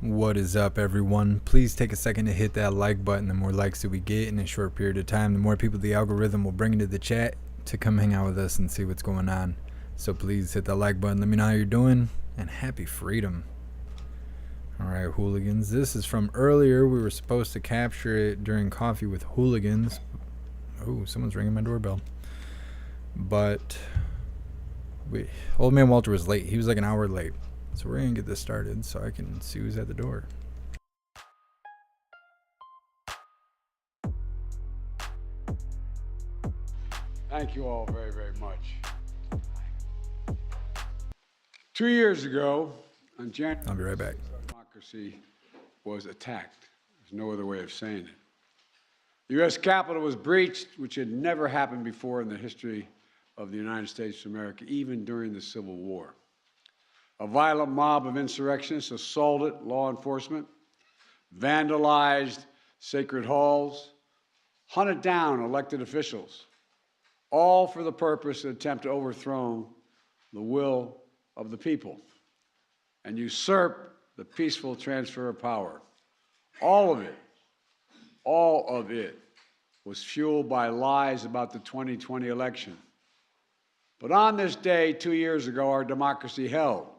What is up, everyone? Please take a second to hit that like button. The more likes that we get in a short period of time, the more people the algorithm will bring into the chat to come hang out with us and see what's going on. So please hit that like button. Let me know how you're doing, and happy freedom. All right, Hooligans. This is from earlier. We were supposed to capture it during Coffee with Hooligans. Oh, someone's ringing my doorbell. But Old Man Walter was late. He was like an hour late. So we're going to get this started so I can see who's at the door. Thank you all very, very much. 2 years ago, on January, I'll be right back. Democracy was attacked. There's no other way of saying it. The U.S. Capitol was breached, which had never happened before in the history of the United States of America, even during the Civil War. A violent mob of insurrectionists assaulted law enforcement, vandalized sacred halls, hunted down elected officials, all for the purpose to attempt to overthrow the will of the people and usurp the peaceful transfer of power. All of it was fueled by lies about the 2020 election. But on this day, 2 years ago, our democracy held,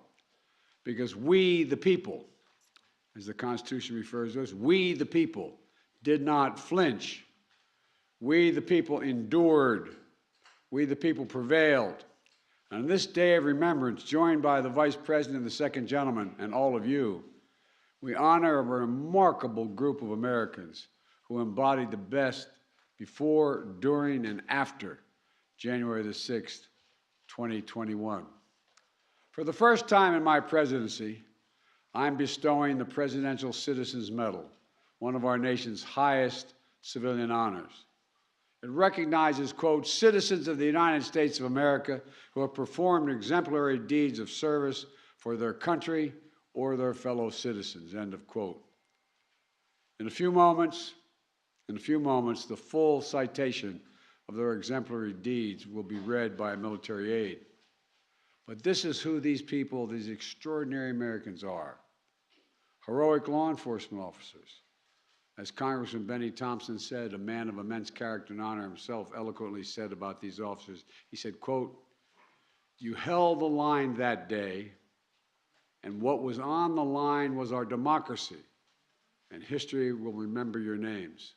because we, the people, as the Constitution refers to us, we, the people, did not flinch. We, the people, endured. We, the people, prevailed. And on this day of remembrance, joined by the Vice President and the Second Gentleman and all of you, we honor a remarkable group of Americans who embodied the best before, during, and after January the 6th, 2021. For the first time in my presidency, I'm bestowing the Presidential Citizens Medal, one of our nation's highest civilian honors. It recognizes, quote, citizens of the United States of America who have performed exemplary deeds of service for their country or their fellow citizens, end of quote. In a few moments, the full citation of their exemplary deeds will be read by a military aide. But this is who these people, these extraordinary Americans are. Heroic law enforcement officers. As Congressman Benny Thompson said, a man of immense character and honor himself eloquently said about these officers, he said, quote, you held the line that day, and what was on the line was our democracy, and history will remember your names.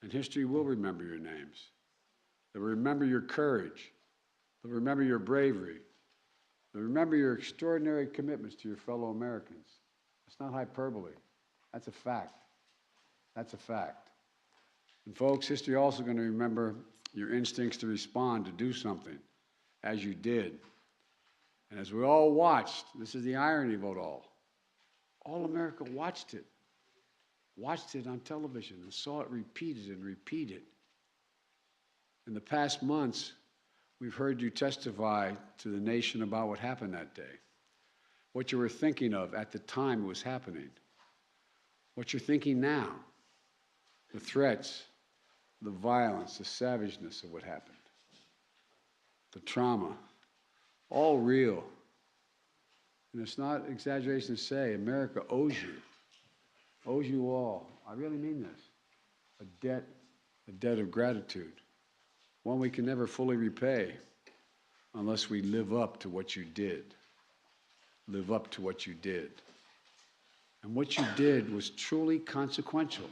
And history will remember your names. They'll remember your courage. They'll remember your bravery. They'll remember your extraordinary commitments to your fellow Americans. It's not hyperbole. That's a fact. That's a fact. And folks, history also going to remember your instincts to respond, to do something, as you did. And as we all watched, this is the irony of it all America watched it on television and saw it repeated and repeated. In the past months, we've heard you testify to the nation about what happened that day, what you were thinking of at the time it was happening, what you're thinking now, the threats, the violence, the savageness of what happened, the trauma, all real. And it's not exaggeration to say America owes you all. I really mean this. A debt of gratitude, one we can never fully repay unless we live up to what you did. Live up to what you did. And what you did was truly consequential,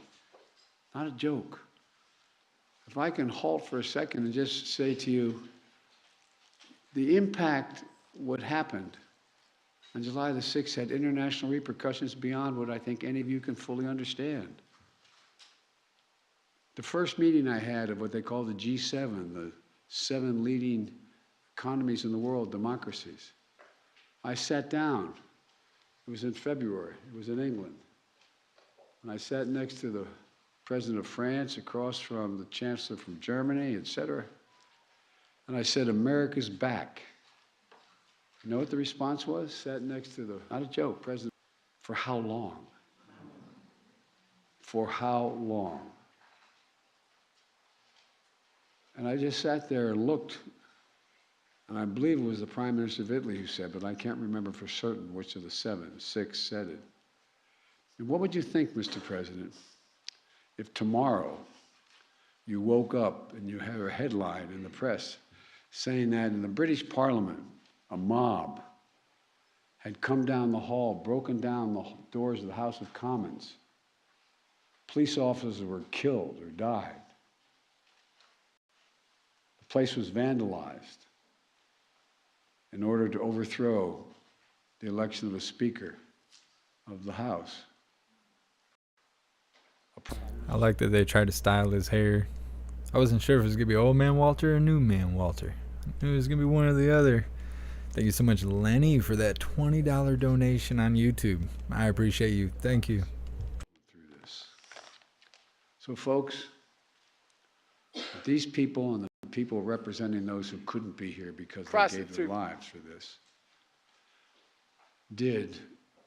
not a joke. If I can halt for a second and just say to you, the impact what happened on July the 6th had international repercussions beyond what I think any of you can fully understand. The first meeting I had of what they call the G7, the 7 leading economies in the world, democracies, I sat down. It was in February. It was in England. And I sat next to the President of France, across from the Chancellor from Germany, etc. And I said, America's back. You know what the response was? Sat next to the, not a joke, President, for how long? For how long? And I just sat there and looked, and I believe it was the Prime Minister of Italy who said, but I can't remember for certain which of the 6 said it. And what would you think, Mr. President, if tomorrow you woke up and you have a headline in the press saying that in the British Parliament, a mob had come down the hall, broken down the doors of the House of Commons. Police officers were killed or died. The place was vandalized in order to overthrow the election of a Speaker of the House. I like that they tried to style his hair. I wasn't sure if it was going to be Old Man Walter or New Man Walter. I knew it was going to be one or the other. Thank you so much, Lenny, for that $20 donation on YouTube. I appreciate you. Thank you. Through this. So, folks, these people and the people representing those who couldn't be here because they gave their lives for this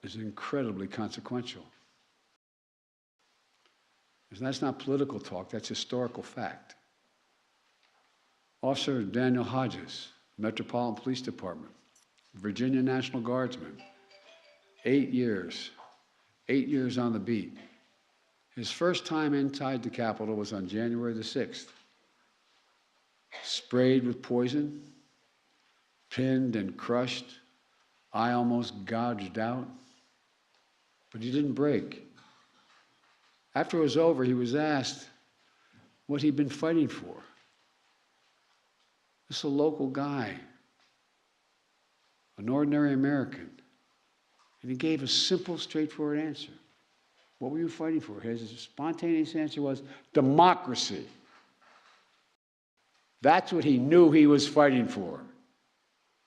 is incredibly consequential. And that's not political talk, that's historical fact. Officer Daniel Hodges, Metropolitan Police Department, Virginia National Guardsman, 8 years on the beat. His first time inside the Capitol was on January the 6th. Sprayed with poison, pinned and crushed, eye almost gouged out, but he didn't break. After it was over, he was asked what he'd been fighting for. This is a local guy, an ordinary American, and he gave a simple, straightforward answer. What were you fighting for? His spontaneous answer was democracy. That's what he knew he was fighting for.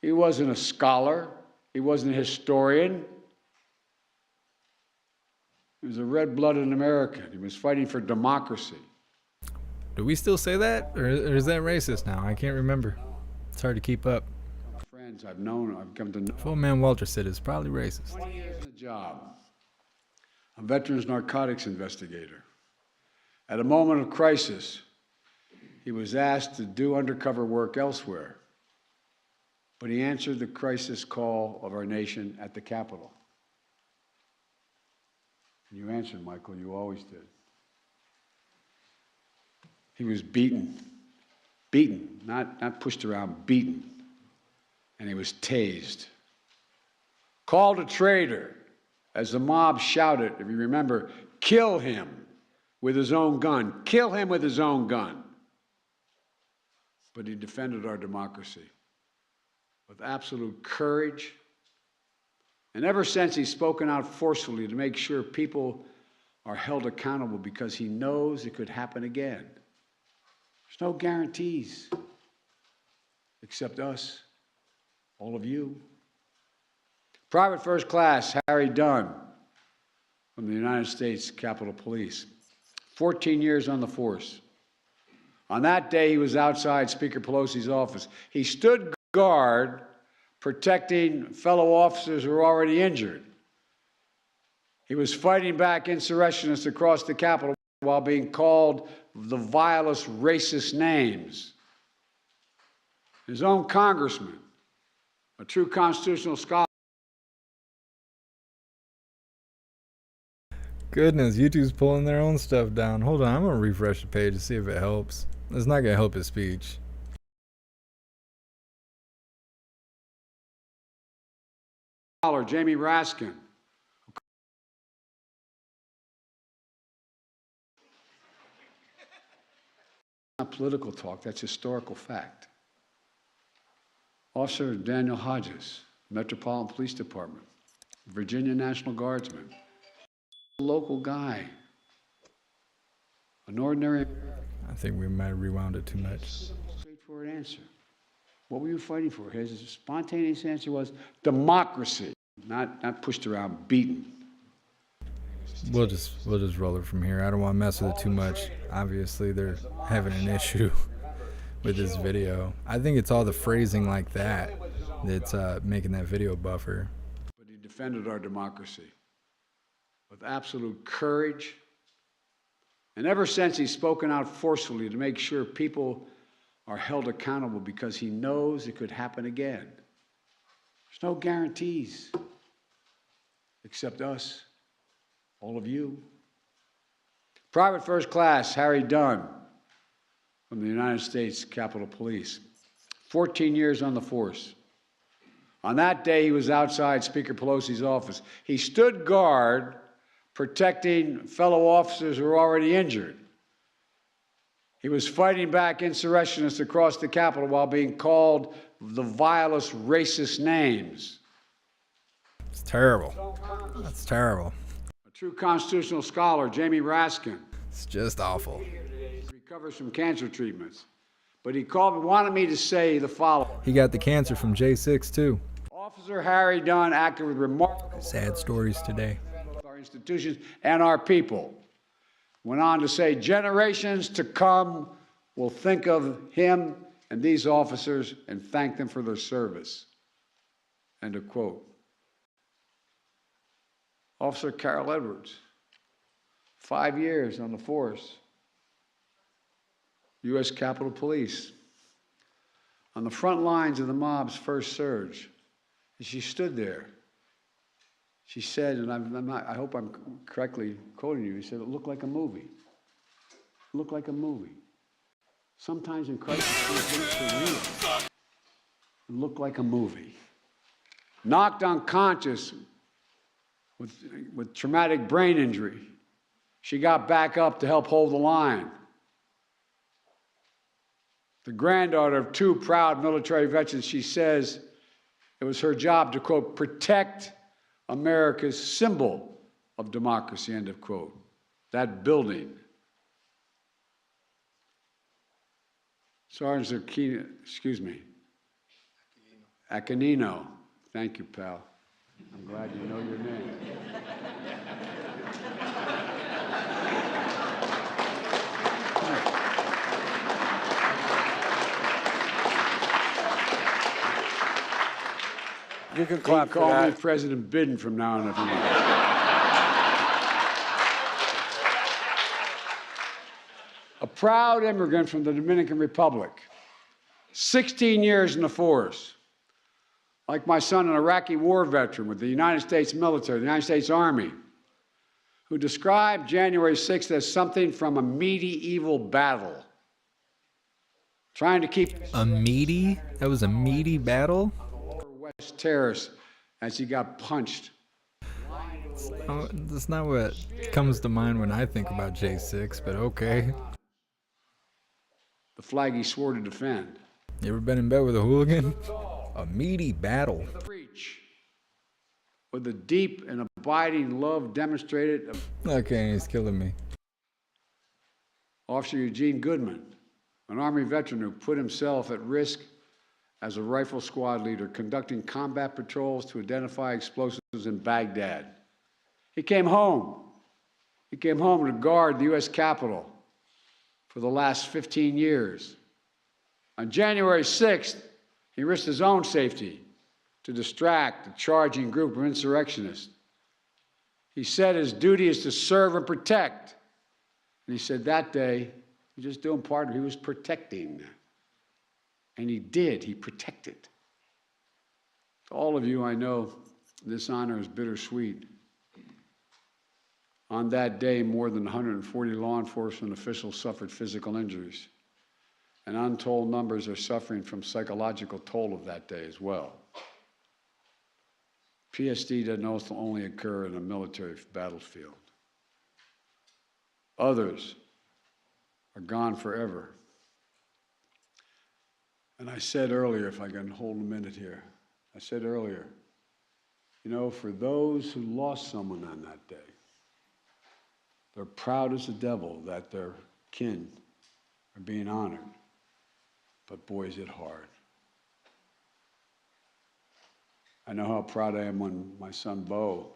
He wasn't a scholar. He wasn't a historian. He was a red-blooded American. He was fighting for democracy. Do we still say that? Or is that racist now? I can't remember. It's hard to keep up. Friends I've known, I've come to know. If Old Man Walter said it's probably racist. 20 years in the job. A veterans narcotics investigator. At a moment of crisis, he was asked to do undercover work elsewhere. But he answered the crisis call of our nation at the Capitol. And you answered, Michael, you always did. He was beaten, not pushed around, beaten. And he was tased. Called a traitor as the mob shouted, if you remember, kill him with his own gun. Kill him with his own gun. But he defended our democracy with absolute courage. And ever since, he's spoken out forcefully to make sure people are held accountable because he knows it could happen again. There's no guarantees, except us, all of you. Private First Class Harry Dunn from the United States Capitol Police, 14 years on the force. On that day, he was outside Speaker Pelosi's office. He stood guard protecting fellow officers who were already injured. He was fighting back insurrectionists across the Capitol while being called the vilest racist names. His own congressman, a true constitutional scholar. Goodness, YouTube's pulling their own stuff down. Hold on, I'm going to refresh the page to see if it helps. It's not going to help his speech. Jamie Raskin. Not political talk, that's historical fact. Officer Daniel Hodges, Metropolitan Police Department, Virginia National Guardsman, a local guy, an ordinary. I think we might have rewound it too much. Straightforward answer. What were you fighting for? His spontaneous answer was democracy, not pushed around, beaten. We'll just roll it from here. I don't want to mess with it too much. Obviously, they're having an issue with this video. I think it's all the phrasing like that that's making that video buffer. But he defended our democracy with absolute courage. And ever since, he's spoken out forcefully to make sure people are held accountable because he knows it could happen again. There's no guarantees, except us, all of you. Private First Class Harry Dunn from the United States Capitol Police, 14 years on the force. On that day, he was outside Speaker Pelosi's office. He stood guard, protecting fellow officers who were already injured. He was fighting back insurrectionists across the Capitol while being called the vilest racist names. It's terrible. That's terrible. A true constitutional scholar, Jamie Raskin, It's just awful. recovers from cancer treatments. But he wanted me to say the following. He got the cancer from J6 too. Officer Harry Dunn acted with remarkable Sad stories today. our institutions and our people. Went on to say, generations to come will think of him and these officers and thank them for their service. End of quote. Officer Carol Edwards, 5 years on the force. U.S. Capitol Police, on the front lines of the mob's first surge. And she stood there. She said, and I hope I'm correctly quoting you, she said, it looked like a movie. It looked like a movie. Sometimes in crisis, things look surreal. It looked like a movie. Knocked unconscious with traumatic brain injury. She got back up to help hold the line. The granddaughter of two proud military veterans, she says it was her job to, quote, protect America's symbol of democracy, end of quote. That building. Sergeant Aquino, Aquino. Thank you, pal. I'm glad you know your name. You can clap for Call me that. President Biden from now on if you want. A proud immigrant from the Dominican Republic, 16 years in the force. Like my son, an Iraqi war veteran with the United States military, the United States Army, who described January 6th as something from a medieval battle. Trying to keep A meaty? That was a meaty battle? West Terrace as he got punched. Oh, that's not what comes to mind when I think about J6, but okay. The flag he swore to defend. You ever been in bed with a hooligan? A meaty battle. Preach. With a deep and abiding love demonstrated of Okay, he's killing me. Officer Eugene Goodman, an Army veteran who put himself at risk as a rifle squad leader, conducting combat patrols to identify explosives in Baghdad. He came home. He came home to guard the U.S. Capitol for the last 15 years. On January 6th, he risked his own safety to distract a charging group of insurrectionists. He said his duty is to serve and protect. And he said that day, he was just doing part of it, he was protecting. And he did, he protected. To all of you, I know this honor is bittersweet. On that day, more than 140 law enforcement officials suffered physical injuries. And untold numbers are suffering from psychological toll of that day as well. PSD doesn't only occur in a military battlefield. Others are gone forever. And I said earlier, if I can hold a minute here, I said earlier, you know, for those who lost someone on that day, they're proud as the devil that their kin are being honored. But boy, is it hard. I know how proud I am when my son Bo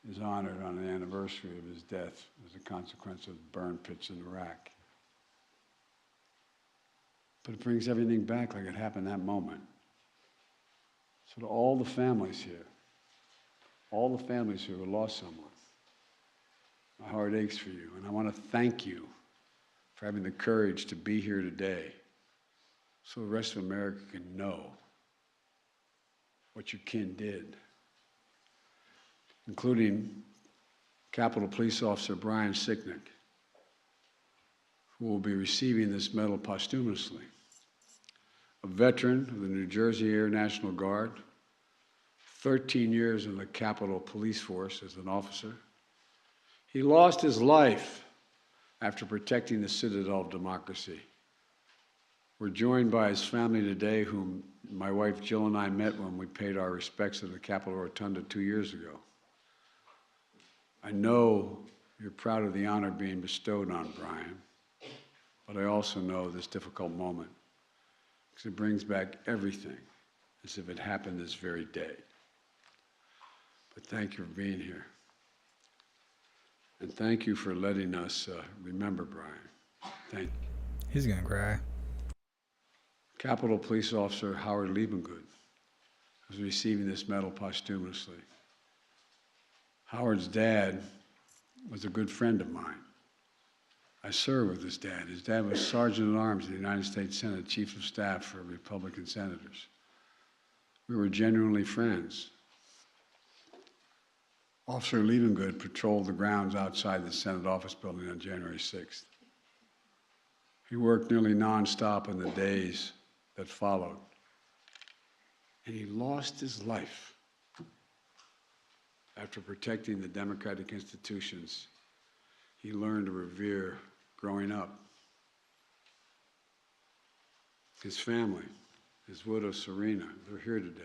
is honored on the anniversary of his death as a consequence of burn pits in Iraq. But it brings everything back like it happened that moment. So to all the families here who lost someone, my heart aches for you, and I want to thank you for having the courage to be here today so the rest of America can know what your kin did, including Capitol Police Officer Brian Sicknick, who will be receiving this medal posthumously. A veteran of the New Jersey Air National Guard, 13 years in the Capitol Police Force as an officer. He lost his life after protecting the citadel of democracy. We're joined by his family today, whom my wife Jill and I met when we paid our respects at the Capitol Rotunda 2 years ago. I know you're proud of the honor being bestowed on Brian, but I also know this difficult moment, because it brings back everything as if it happened this very day. But thank you for being here. And thank you for letting us remember Brian. Thank you. He's gonna cry. Capitol Police Officer Howard Liebengood is receiving this medal posthumously. Howard's dad was a good friend of mine. I served with his dad. His dad was Sergeant at Arms in the United States Senate, Chief of Staff for Republican senators. We were genuinely friends. Officer Liebengood patrolled the grounds outside the Senate office building on January 6th. He worked nearly nonstop in the days that followed, and he lost his life after protecting the democratic institutions he learned to revere growing up. His family, his widow Serena, they're here today.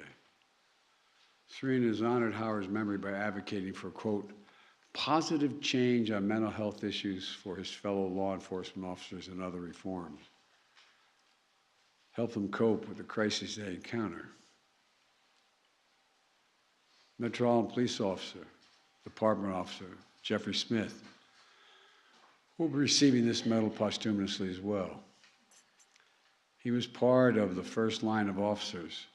Serena has honored Howard's memory by advocating for, quote, positive change on mental health issues for his fellow law enforcement officers and other reforms. Help them cope with the crises they encounter. Metropolitan Police Officer, Department Officer Jeffrey Smith will be receiving this medal posthumously as well. He was part of the first line of officers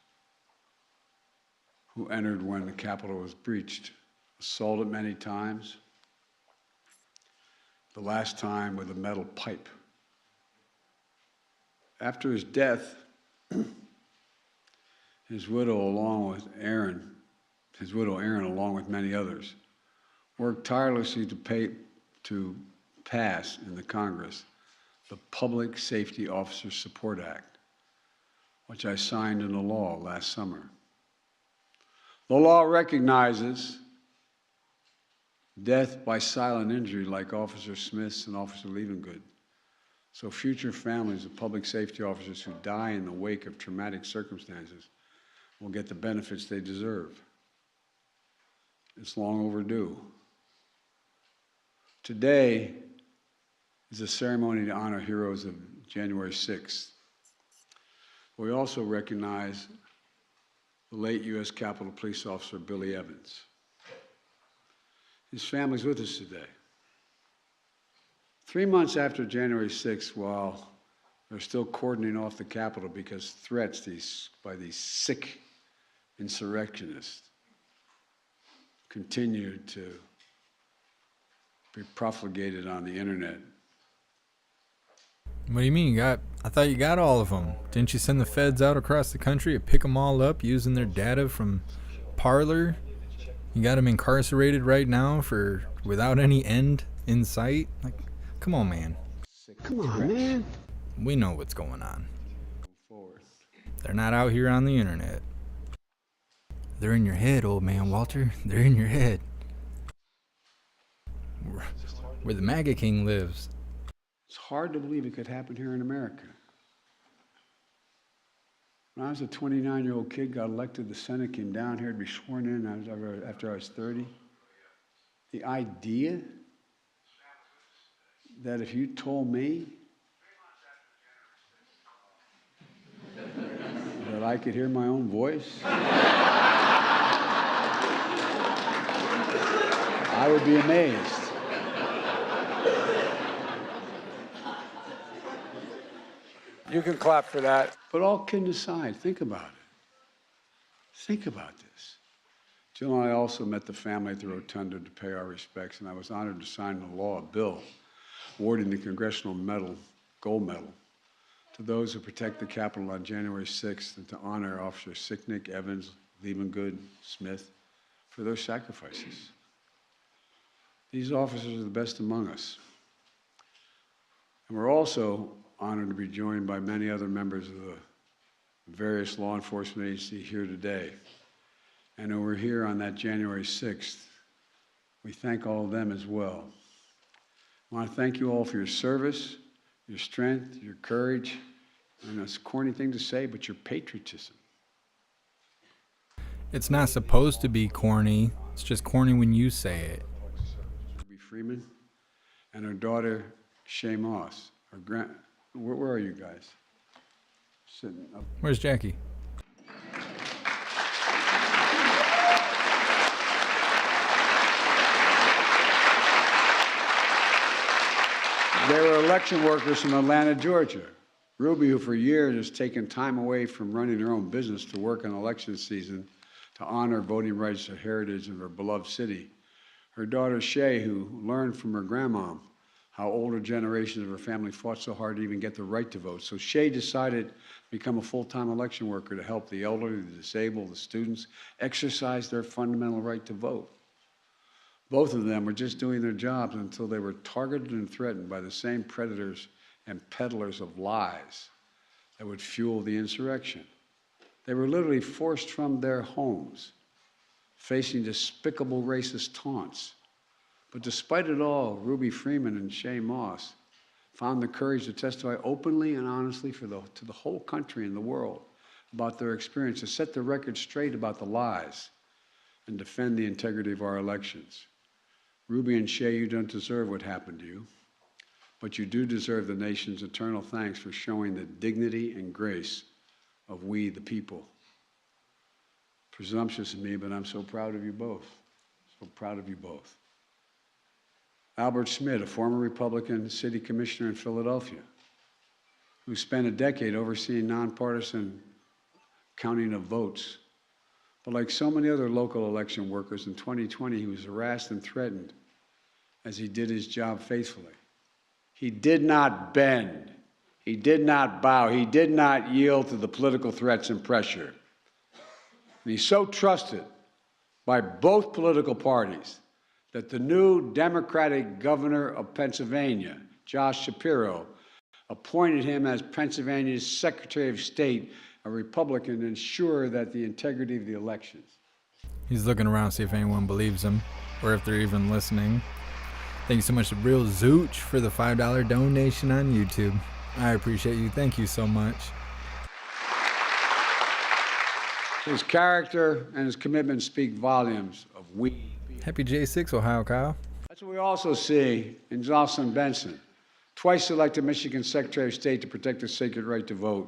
who entered when the Capitol was breached, assaulted many times, the last time with a metal pipe. After his death, his widow, Erin, along with many others, worked tirelessly to pass in the Congress the Public Safety Officers Support Act, which I signed into law last summer. The law recognizes death by silent injury like Officer Smith's and Officer Liebengood, so future families of public safety officers who die in the wake of traumatic circumstances will get the benefits they deserve. It's long overdue. Today is a ceremony to honor heroes of January 6th. We also recognize the late U.S. Capitol Police Officer Billy Evans. His family's with us today. 3 months after January 6th, while they're still cordoning off the Capitol because threats by these sick insurrectionists continued to be profligated on the internet. What do you mean I thought you got all of them. Didn't you send the feds out across the country to pick them all up using their data from Parler? You got them incarcerated right now without any end in sight? Like, come on, man. Come on, man. We know what's going on. They're not out here on the internet. They're in your head, old man Walter. They're in your head. Where the MAGA king lives. It's hard to believe it could happen here in America. When I was a 29-year-old kid, got elected to the Senate, came down here to be sworn in after I was 30. The idea that if you told me that I could hear my own voice, I would be amazed. You can clap for that. But all kidding aside, think about it. Think about this. Jill and I also met the family at the Rotunda to pay our respects, and I was honored to sign into law a bill awarding the Congressional Medal, Gold Medal, to those who protect the Capitol on January 6th and to honor Officers Sicknick, Evans, Liebengood, Smith for their sacrifices. These officers are the best among us. And we're also honored to be joined by many other members of the various law enforcement agencies here today. And over here on that January 6th, we thank all of them as well. I want to thank you all for your service, your strength, your courage, and it's a corny thing to say, but your patriotism. It's not supposed to be corny. It's just corny when you say it. Ruby Freeman and her daughter, Shay Moss. Where are you guys? Sitting up. Where's Jackie? They were election workers from Atlanta, Georgia. Ruby, who for years has taken time away from running her own business to work in election season to honor voting rights and heritage of her beloved city. Her daughter, Shay, who learned from her grandmom how older generations of her family fought so hard to even get the right to vote. So Shay decided to become a full-time election worker to help the elderly, the disabled, the students exercise their fundamental right to vote. Both of them were just doing their jobs until they were targeted and threatened by the same predators and peddlers of lies that would fuel the insurrection. They were literally forced from their homes, facing despicable racist taunts. But despite it all, Ruby Freeman and Shay Moss found the courage to testify openly and honestly to the whole country and the world about their experience, to set the record straight about the lies and defend the integrity of our elections. Ruby and Shay, you don't deserve what happened to you, but you do deserve the nation's eternal thanks for showing the dignity and grace of we, the people. Presumptuous of me, but I'm so proud of you both. So proud of you both. Albert Schmidt, a former Republican city commissioner in Philadelphia, who spent a decade overseeing nonpartisan counting of votes. But like so many other local election workers, in 2020, he was harassed and threatened as he did his job faithfully. He did not bend. He did not bow. He did not yield to the political threats and pressure. And he's so trusted by both political parties that the new Democratic governor of Pennsylvania, Josh Shapiro, appointed him as Pennsylvania's Secretary of State, a Republican, to ensure that the integrity of the elections. He's looking around to see if anyone believes him or if they're even listening. Thank you so much to Real Zooch for the $5 donation on YouTube. I appreciate you. Thank you so much. His character and his commitment speak volumes of we. Happy J6, Ohio Kyle. That's what we also see in Jocelyn Benson, twice elected Michigan Secretary of State to protect the sacred right to vote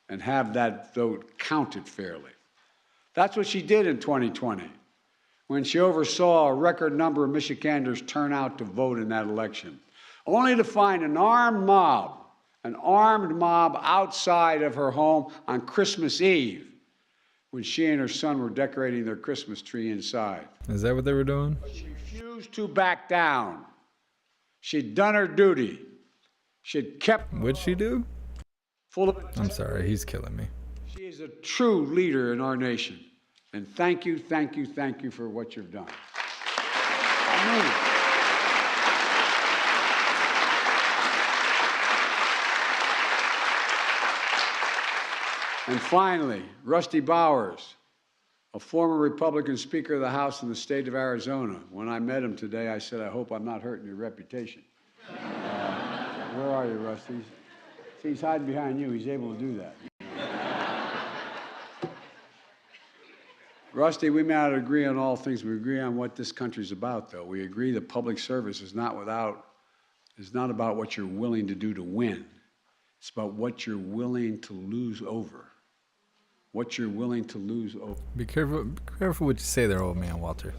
and have that vote counted fairly. That's what she did in 2020 when she oversaw a record number of Michiganders turn out to vote in that election, only to find an armed mob outside of her home on Christmas Eve when she and her son were decorating their Christmas tree inside. Is that what they were doing? But she refused to back down. She'd done her duty. She'd kept... What'd she do? Full of... I'm sorry, he's killing me. She is a true leader in our nation. And thank you, thank you, thank you for what you've done. I mean it. And finally, Rusty Bowers, a former Republican Speaker of the House in the state of Arizona. When I met him today, I said, I hope I'm not hurting your reputation. Where are you, Rusty? See, he's hiding behind you. He's able to do that. Rusty, we may not agree on all things. We agree on what this country's about, though. We agree that public service is not about what you're willing to do to win. It's about what you're willing to lose over. What you're willing to lose over. Be careful what you say there, old man Walter.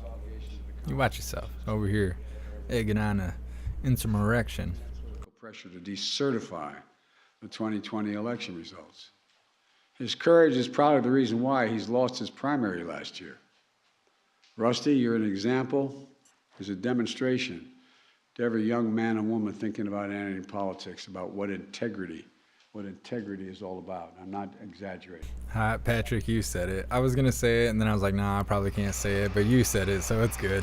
You watch yourself over here, egging on a insurrection. Pressure to decertify the 2020 election results. His courage is probably the reason why he's lost his primary last year. Rusty, you're an example, is a demonstration to every young man and woman thinking about entering politics, about what integrity is all about. I'm not exaggerating. Hi, Patrick, you said it. I was going to say it, and then I was like, nah, I probably can't say it, but you said it, so it's good.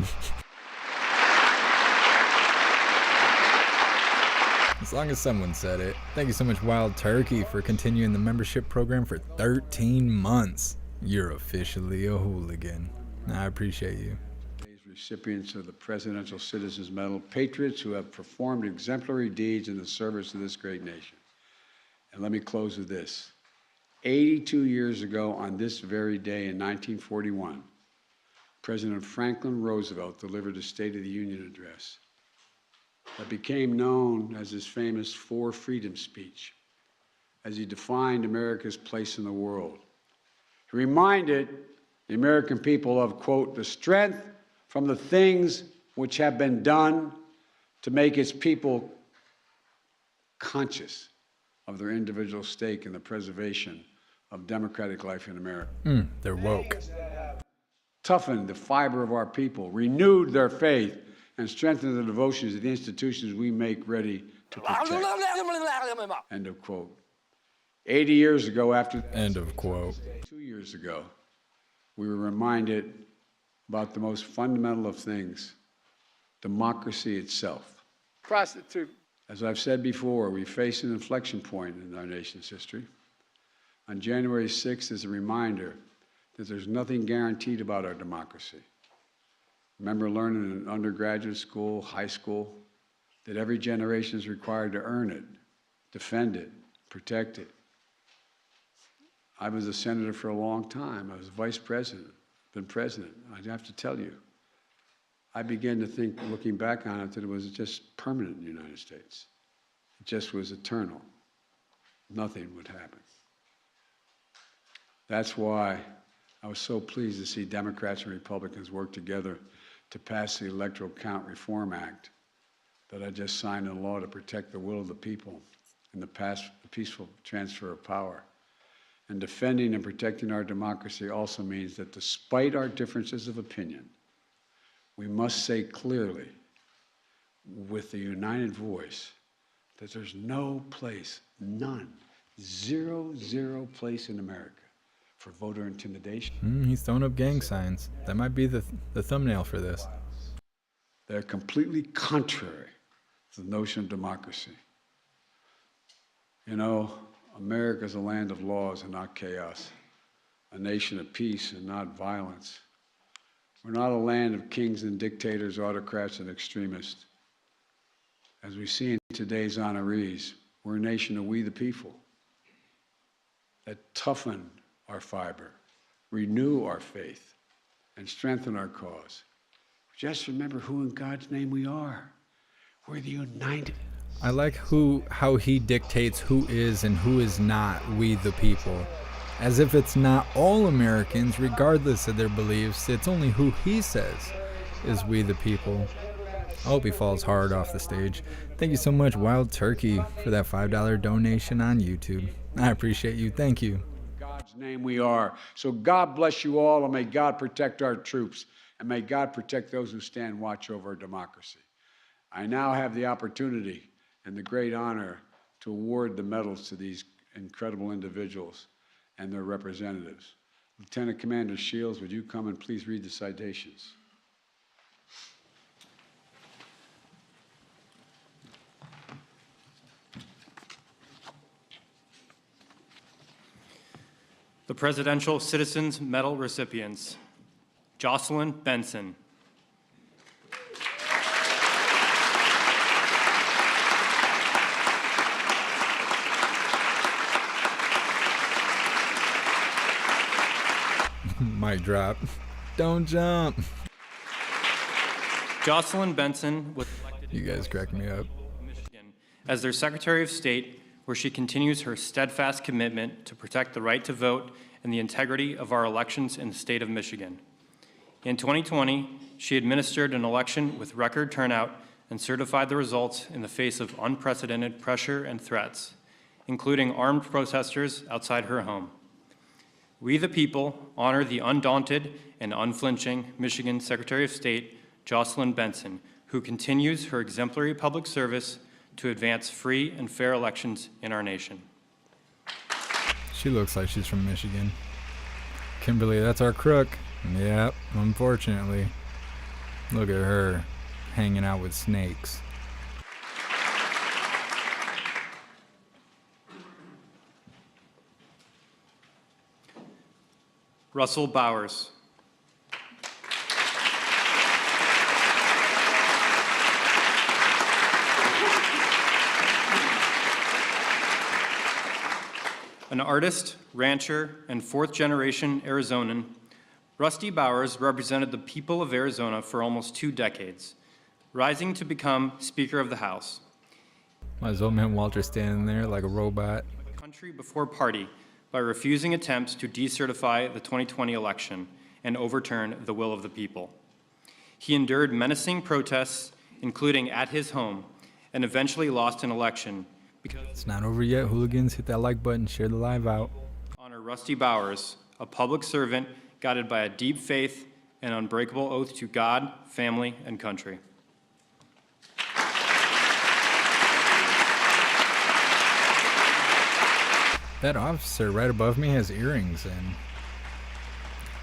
As long as someone said it. Thank you so much, Wild Turkey, for continuing the membership program for 13 months. You're officially a hooligan. I appreciate you. Today's recipients of the Presidential Citizens Medal, patriots who have performed exemplary deeds in the service of this great nation. And let me close with this. 82 years ago, on this very day in 1941, President Franklin Roosevelt delivered a State of the Union address that became known as his famous Four Freedoms speech, as he defined America's place in the world. He reminded the American people of, quote, the strength from the things which have been done to make its people conscious of their individual stake in the preservation of democratic life in America. They're woke. Toughened the fiber of our people, renewed their faith, and strengthened the devotions of the institutions we make ready to protect. End of quote. 80 years ago, after End of quote. 2 years ago, we were reminded about the most fundamental of things, democracy itself. Prostitute. As I've said before, we face an inflection point in our nation's history. On January 6th is a reminder that there's nothing guaranteed about our democracy. Remember learning in undergraduate school, high school, that every generation is required to earn it, defend it, protect it. I was a senator for a long time. I was vice president, then president. I have to tell you, I began to think, looking back on it, that it was just permanent in the United States. It just was eternal. Nothing would happen. That's why I was so pleased to see Democrats and Republicans work together to pass the Electoral Count Reform Act that I just signed into law to protect the will of the people and the peaceful transfer of power. And defending and protecting our democracy also means that despite our differences of opinion, we must say clearly, with a united voice, that there's no place, none, zero place in America for voter intimidation. He's throwing up gang signs. That might be the thumbnail for this. They're completely contrary to the notion of democracy. You know, America's a land of laws and not chaos, a nation of peace and not violence. We're not a land of kings and dictators, autocrats and extremists. As we see in today's honorees, we're a nation of we the people that toughen our fiber, renew our faith, and strengthen our cause. Just remember who in God's name we are. We're the united. I like how he dictates who is and who is not we the people. As if it's not all Americans, regardless of their beliefs, it's only who he says is we the people. I hope he falls hard off the stage. Thank you so much, Wild Turkey, for that $5 donation on YouTube. I appreciate you. Thank you. In God's name we are. So God bless you all, and may God protect our troops, and may God protect those who stand watch over our democracy. I now have the opportunity and the great honor to award the medals to these incredible individuals and their representatives. Lieutenant Commander Shields, would you come and please read the citations? The Presidential Citizens Medal recipients: Jocelyn Benson, Mic drop. Don't jump. Jocelyn Benson was elected You guys crack me up. Michigan as their Secretary of State, where she continues her steadfast commitment to protect the right to vote and the integrity of our elections in the state of Michigan. In 2020, she administered an election with record turnout and certified the results in the face of unprecedented pressure and threats, including armed protesters outside her home. We the people honor the undaunted and unflinching Michigan Secretary of State, Jocelyn Benson, who continues her exemplary public service to advance free and fair elections in our nation. She looks like she's from Michigan. Kimberly, that's our crook. Yep, unfortunately. Look at her hanging out with snakes. Russell Bowers. An artist, rancher, and fourth-generation Arizonan, Rusty Bowers represented the people of Arizona for almost 2 decades, rising to become Speaker of the House. Why is old man Walter standing there like a robot? Country before party by refusing attempts to decertify the 2020 election and overturn the will of the people. He endured menacing protests, including at his home, and eventually lost an election because It's not over yet, hooligans. Hit that like button, share the live out. honor Rusty Bowers, a public servant guided by a deep faith and unbreakable oath to God, family, and country. That officer right above me has earrings in.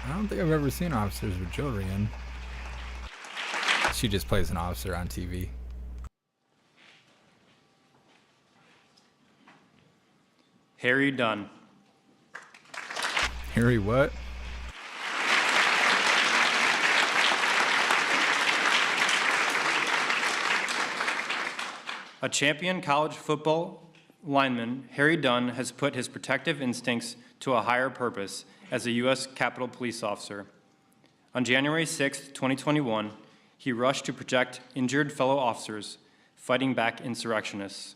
I don't think I've ever seen officers with jewelry in. She just plays an officer on TV. Harry Dunn. Harry what? A champion college football lineman, Harry Dunn has put his protective instincts to a higher purpose as a U.S. Capitol Police officer. On January 6, 2021, he rushed to protect injured fellow officers fighting back insurrectionists.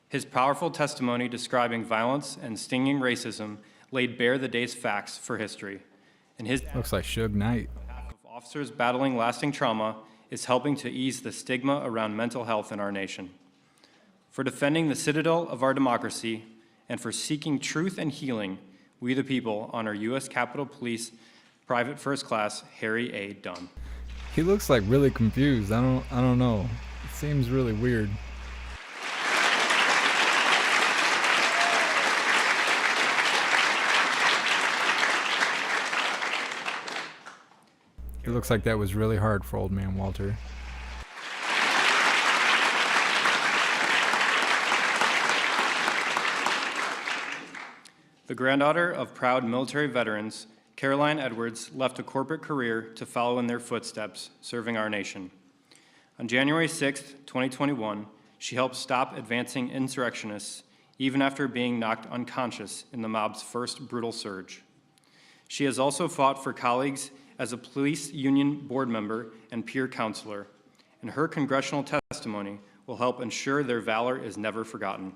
His powerful testimony describing violence and stinging racism laid bare the day's facts for history. And his Looks like Suge Knight. of officers battling lasting trauma is helping to ease the stigma around mental health in our nation. For defending the citadel of our democracy and for seeking truth and healing, we the people honor U.S. Capitol Police Private First Class Harry A. Dunn. He looks like really confused. I don't know. It seems really weird. It looks like that was really hard for old man Walter. The granddaughter of proud military veterans, Caroline Edwards left a corporate career to follow in their footsteps, serving our nation. On January 6, 2021, she helped stop advancing insurrectionists even after being knocked unconscious in the mob's first brutal surge. She has also fought for colleagues as a police union board member and peer counselor, and her congressional testimony will help ensure their valor is never forgotten.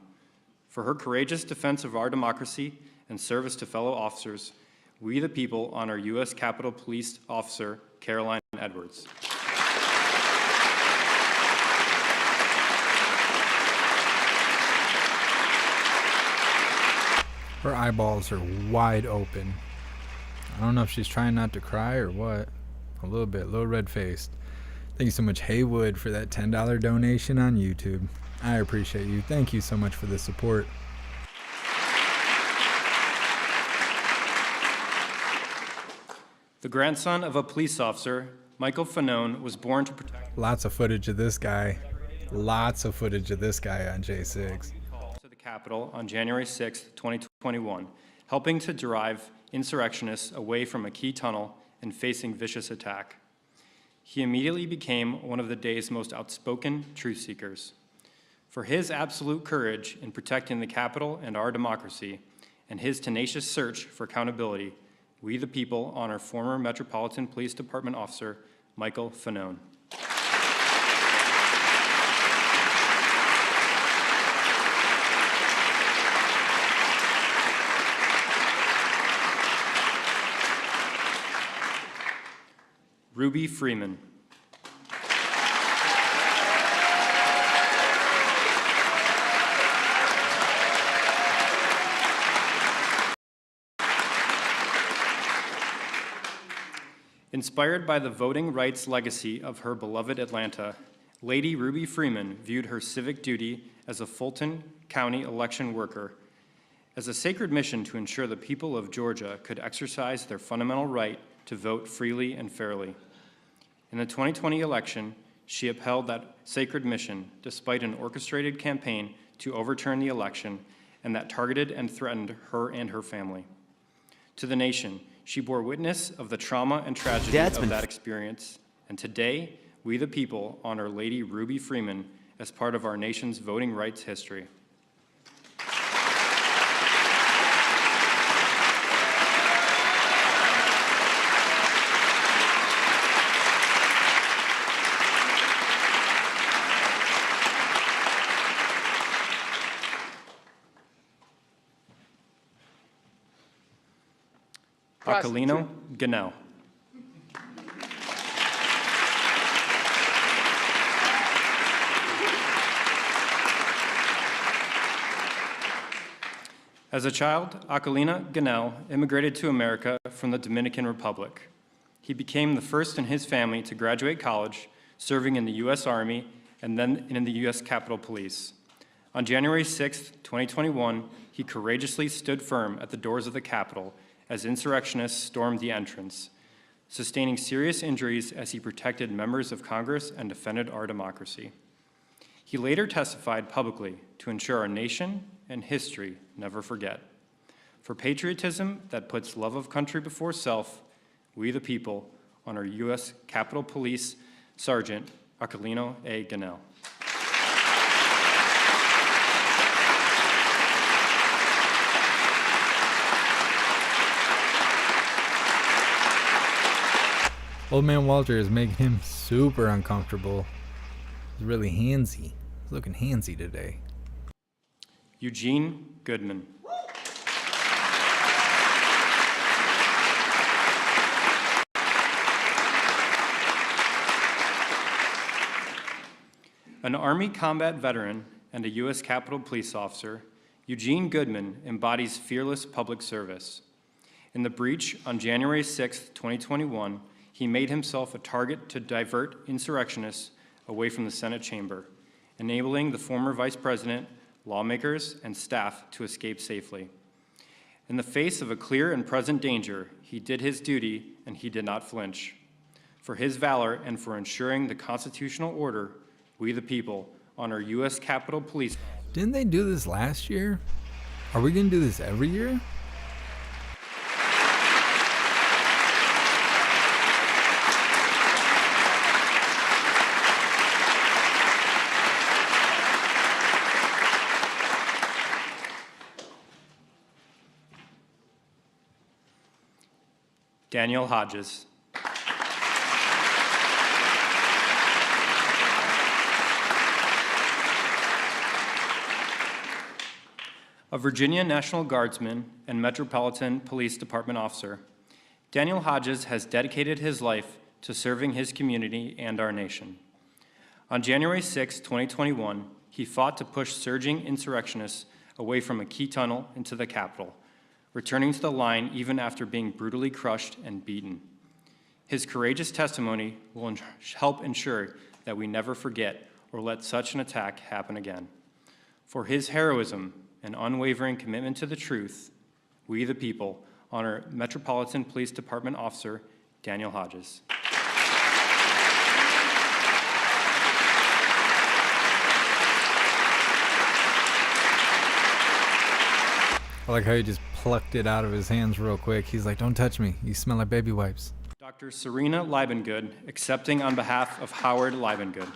For her courageous defense of our democracy and service to fellow officers, we the people honor U.S. Capitol Police Officer Caroline Edwards. Her eyeballs are wide open. I don't know if she's trying not to cry or what. A little bit, a little red-faced. Thank you so much, Haywood, for that $10 donation on YouTube. I appreciate you. Thank you so much for the support. The grandson of a police officer, Michael Fanone, was born to protect Lots of footage of this guy. Lots of footage of this guy on J6. to the Capitol on January 6, 2021, helping to drive insurrectionists away from a key tunnel and facing vicious attack. He immediately became one of the day's most outspoken truth seekers. For his absolute courage in protecting the Capitol and our democracy, and his tenacious search for accountability, we the people honor former Metropolitan Police Department officer Michael Fanone. Ruby Freeman. Inspired by the voting rights legacy of her beloved Atlanta, Lady Ruby Freeman viewed her civic duty as a Fulton County election worker as a sacred mission to ensure the people of Georgia could exercise their fundamental right to vote freely and fairly. In the 2020 election, she upheld that sacred mission despite an orchestrated campaign to overturn the election and that targeted and threatened her and her family. To the nation, She bore witness of the trauma and tragedy of that experience, and today, we the people honor Lady Ruby Freeman as part of our nation's voting rights history. Aquilino Ganell. As a child, Aquilino Ganell immigrated to America from the Dominican Republic. He became the first in his family to graduate college, serving in the U.S. Army and then in the U.S. Capitol Police. On January 6, 2021, he courageously stood firm at the doors of the Capitol as insurrectionists stormed the entrance, sustaining serious injuries as he protected members of Congress and defended our democracy. He later testified publicly to ensure our nation and history never forget. For patriotism that puts love of country before self, we the people honor U.S. Capitol Police Sergeant Aquilino A. Ganell. Old man Walter is making him super uncomfortable. He's really handsy. He's looking handsy today. Eugene Goodman. An Army combat veteran and a U.S. Capitol Police officer, Eugene Goodman embodies fearless public service. In the breach on January 6, 2021, he made himself a target to divert insurrectionists away from the Senate chamber, enabling the former vice president, lawmakers, and staff to escape safely. In the face of a clear and present danger, he did his duty and he did not flinch. For his valor and for ensuring the constitutional order, we the people honor U.S. Capitol Police. Didn't they do this last year? Are we going to do this every year? Daniel Hodges. A Virginia National Guardsman and Metropolitan Police Department officer, Daniel Hodges has dedicated his life to serving his community and our nation. On January 6, 2021, he fought to push surging insurrectionists away from a key tunnel into the Capitol, returning to the line even after being brutally crushed and beaten. His courageous testimony will help ensure that we never forget or let such an attack happen again. For his heroism and unwavering commitment to the truth, we the people honor Metropolitan Police Department Officer Daniel Hodges. I like how he just plucked it out of his hands real quick. He's like, don't touch me. You smell like baby wipes. Dr. Serena Liebengood, accepting on behalf of Howard Liebengood.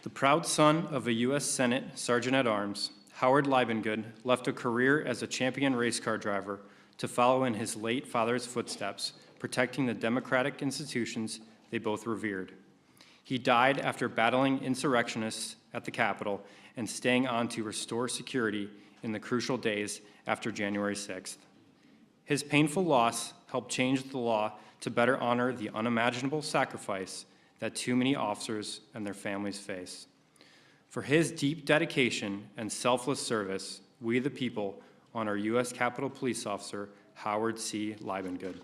The proud son of a U.S. Senate Sergeant-at-Arms, Howard Liebengood left a career as a champion race car driver to follow in his late father's footsteps, protecting the democratic institutions they both revered. He died after battling insurrectionists at the Capitol and staying on to restore security in the crucial days after January 6th. His painful loss helped change the law to better honor the unimaginable sacrifice that too many officers and their families face. For his deep dedication and selfless service, we the people honor U.S. Capitol Police Officer Howard C. Liebengood.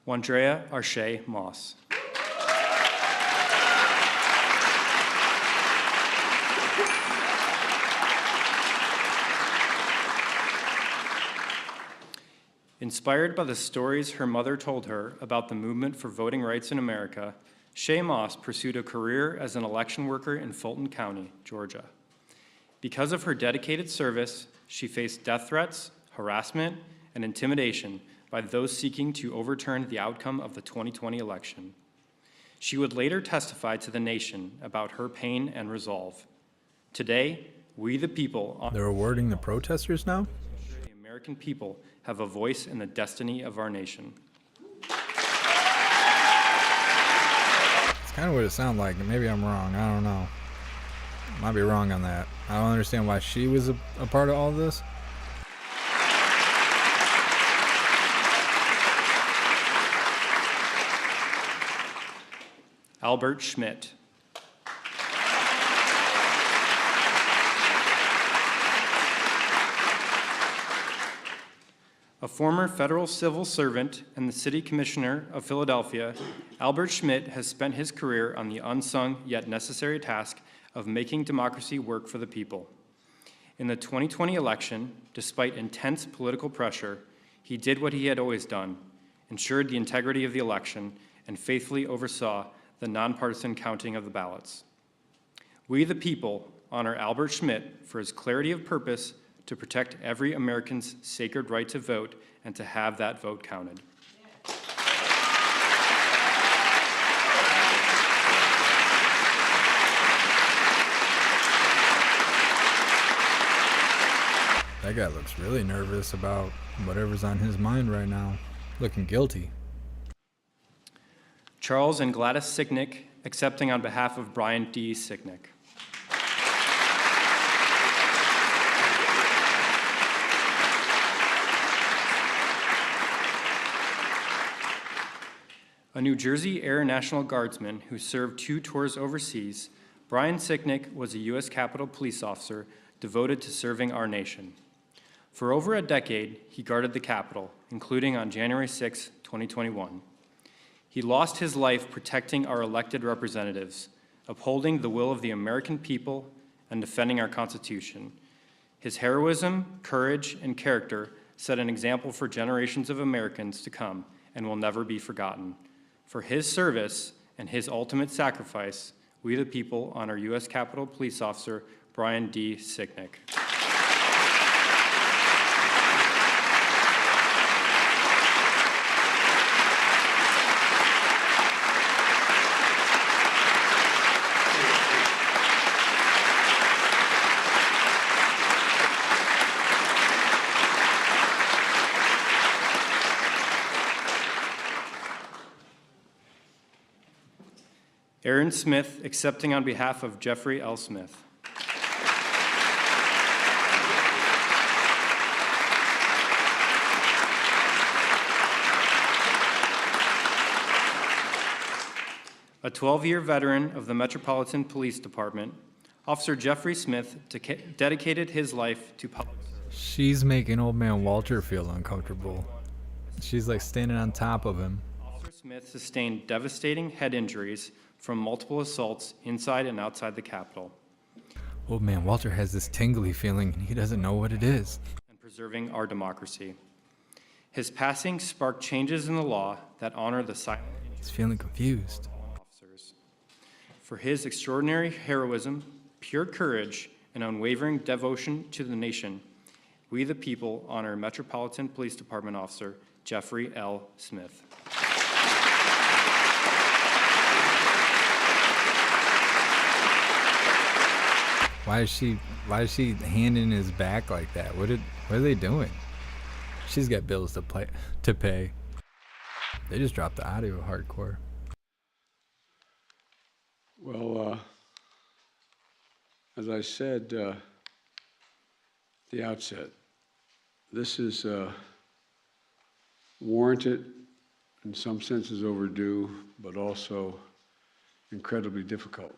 Wandrea Arche Moss. Inspired by the stories her mother told her about the movement for voting rights in America, Shay Moss pursued a career as an election worker in Fulton County, Georgia. Because of her dedicated service, she faced death threats, harassment, and intimidation by those seeking to overturn the outcome of the 2020 election. She would later testify to the nation about her pain and resolve. Today, we the people They're awarding the protesters now? the American people have a voice in the destiny of our nation. It's kind of what it sounded like. Maybe I'm wrong. I don't know. Might be wrong on that. I don't understand why she was a part of all this. Albert Schmidt. A former federal civil servant and the city commissioner of Philadelphia, Albert Schmidt has spent his career on the unsung yet necessary task of making democracy work for the people. In the 2020 election, despite intense political pressure, he did what he had always done, ensured the integrity of the election, and faithfully oversaw the nonpartisan counting of the ballots. We, the people, honor Albert Schmidt for his clarity of purpose to protect every American's sacred right to vote and to have that vote counted. That guy looks really nervous about whatever's on his mind right now. Looking guilty. Charles and Gladys Sicknick, accepting on behalf of Brian D. Sicknick. A New Jersey Air National Guardsman who served 2 tours overseas, Brian Sicknick was a U.S. Capitol Police officer devoted to serving our nation. For over a decade, he guarded the Capitol, including on January 6, 2021. He lost his life protecting our elected representatives, upholding the will of the American people, and defending our Constitution. His heroism, courage, and character set an example for generations of Americans to come and will never be forgotten. For his service and his ultimate sacrifice, we the people honor U.S. Capitol Police Officer Brian D. Sicknick. Aaron Smith, accepting on behalf of Jeffrey L. Smith. A 12-year veteran of the Metropolitan Police Department, Officer Jeffrey Smith dedicated his life to public service. She's making old man Walter feel uncomfortable. She's like standing on top of him. Officer Smith sustained devastating head injuries from multiple assaults inside and outside the Capitol. Old man Walter has this tingly feeling and he doesn't know what it is. And preserving our democracy. His passing sparked changes in the law that honor the silent He's feeling confused. officers. For his extraordinary heroism, pure courage, and unwavering devotion to the nation, we the people honor Metropolitan Police Department Officer Jeffrey L. Smith. Why is she handing his back like that? What are they doing? She's got bills to pay. They just dropped the audio hardcore. Well, as I said at the outset, this is warranted, in some senses overdue, but also incredibly difficult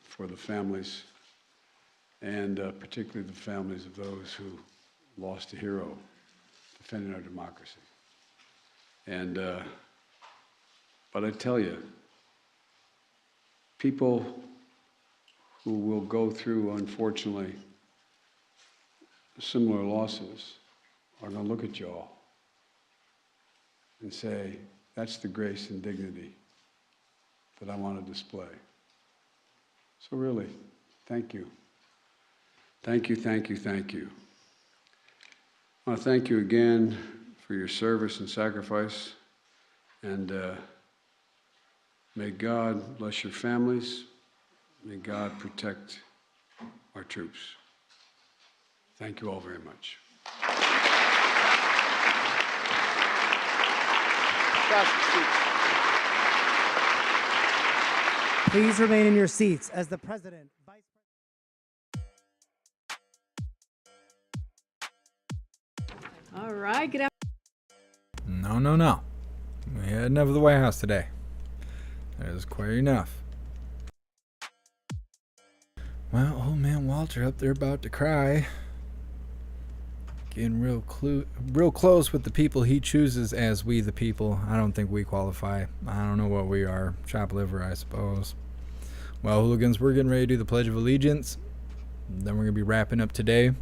for the families, and particularly the families of those who lost a hero defending our democracy. And, but I tell you, people who will go through, unfortunately, similar losses are going to look at y'all and say, that's the grace and dignity that I want to display. So really, thank you. Thank you, thank you, thank you. I want to thank you again for your service and sacrifice, and may God bless your families. May God protect our troops. Thank you all very much. Please remain in your seats as the President, Vice President. All right, good afternoon. No. We had enough of the White House today. That is quite enough. Well, old man Walter up there about to cry. Getting real close with the people he chooses as we the people. I don't think we qualify. I don't know what we are. Chop liver, I suppose. Well, hooligans, we're getting ready to do the Pledge of Allegiance. Then we're going to be wrapping up today.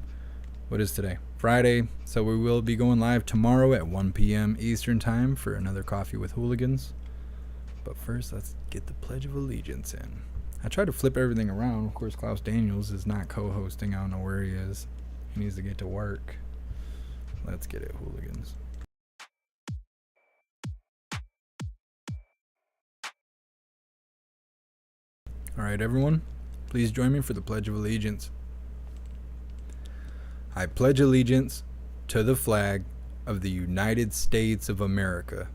What is today? Friday. So we will be going live tomorrow at 1 p.m. Eastern Time for another Coffee with Hooligans. But first, let's get the Pledge of Allegiance in. I tried to flip everything around. Of course, Klaus Daniels is not co-hosting. I don't know where he is. He needs to get to work. Let's get it, hooligans. All right, everyone, please join me for the Pledge of Allegiance. I pledge allegiance to the flag of the United States of America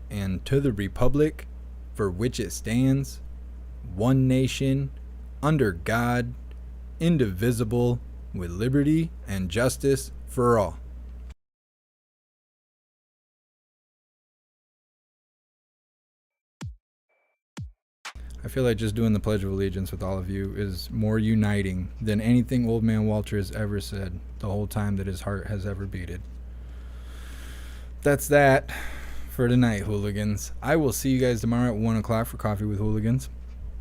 and to the republic for which it stands, one nation, under God, indivisible, with liberty and justice for all. I feel like just doing the Pledge of Allegiance with all of you is more uniting than anything Old Man Walter has ever said the whole time that his heart has ever beaten. That's that for tonight, hooligans. I will see you guys tomorrow at 1 o'clock for Coffee with Hooligans.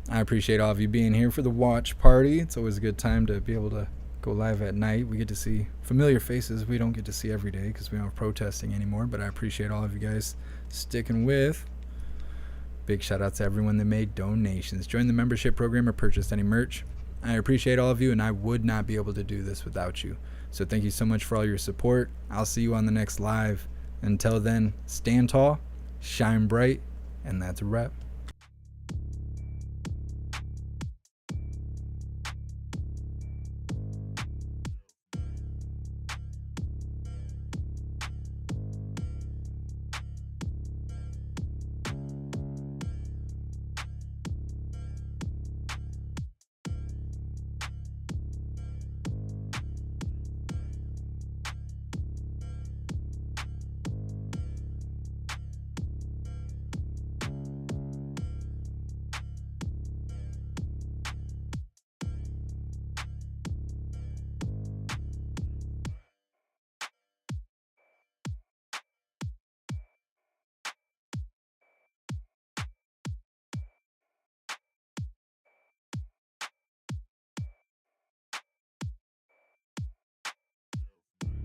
I appreciate all of you being here for the watch party. It's always a good time to be able to go live at night. We get to see familiar faces we don't get to see every day because we don't have protesting anymore, but I appreciate all of you guys sticking with. Big shout out to everyone that made donations, joined the membership program, or purchased any merch. I appreciate all of you, and I would not be able to do this without you. So thank you so much for all your support. I'll see you on the next live. Until then, stand tall, shine bright, and that's a wrap.